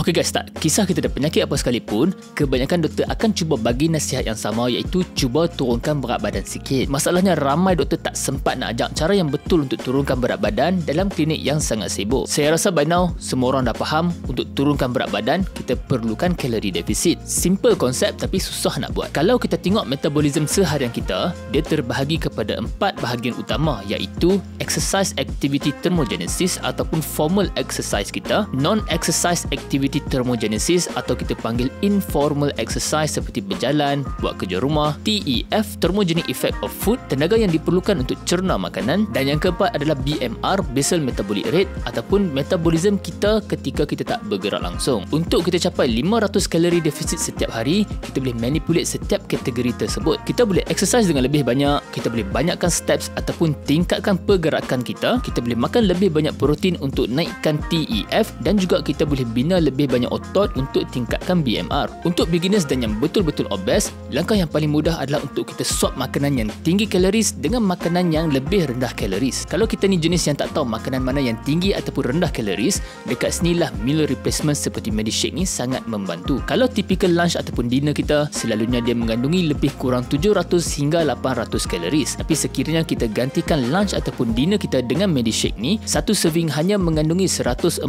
Okey guys, tak kisah kita ada penyakit apa sekalipun, kebanyakan doktor akan cuba bagi nasihat yang sama, iaitu cuba turunkan berat badan sikit. Masalahnya ramai doktor tak sempat nak ajak cara yang betul untuk turunkan berat badan dalam klinik yang sangat sibuk. Saya rasa by now semua orang dah faham, untuk turunkan berat badan kita perlukan kalori defisit. Simple konsep tapi susah nak buat. Kalau kita tengok metabolisme seharian kita, dia terbahagi kepada 4 bahagian utama, iaitu exercise activity thermogenesis ataupun formal exercise kita, non-exercise activity thermogenesis atau kita panggil informal exercise seperti berjalan, buat kerja rumah, TEF thermogenic effect of food, tenaga yang diperlukan untuk cerna makanan, dan yang keempat adalah BMR basal metabolic rate ataupun metabolism kita ketika kita tak bergerak langsung. Untuk kita capai 500 kalori defisit setiap hari, kita boleh manipulate setiap kategori tersebut. Kita boleh exercise dengan lebih banyak, kita boleh banyakkan steps ataupun tingkatkan pergerakan kita boleh makan lebih banyak protein untuk naikkan TEF, dan juga kita boleh bina lebih banyak otot untuk tingkatkan BMR. Untuk beginners dan yang betul-betul obes, langkah yang paling mudah adalah untuk kita swap makanan yang tinggi kaloris dengan makanan yang lebih rendah kaloris. Kalau kita ni jenis yang tak tahu makanan mana yang tinggi ataupun rendah kaloris, dekat sinilah meal replacement seperti Medishake ni sangat membantu. Kalau typical lunch ataupun dinner kita, selalunya dia mengandungi lebih kurang 700 hingga 800 kaloris. Tapi sekiranya kita gantikan lunch ataupun dinner kita dengan Medishake ni, satu serving hanya mengandungi 148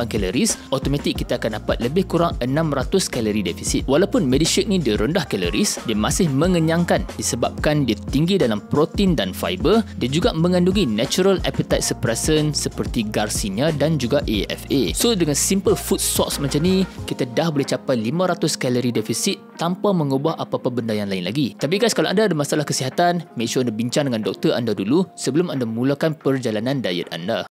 kaloris, automatik kita akan dapat lebih kurang 600 kalori defisit. Walaupun Medishake ni dia rendah kaloris, dia masih mengenyangkan disebabkan dia tinggi dalam protein dan fiber. Dia juga mengandungi natural appetite suppressant seperti Garcinia dan juga AFA. So dengan simple food swaps macam ni, kita dah boleh capai 500 kalori defisit tanpa mengubah apa-apa benda yang lain lagi. Tapi guys, kalau anda ada masalah kesihatan, make sure anda bincang dengan doktor anda dulu sebelum anda mulakan perjalanan diet anda.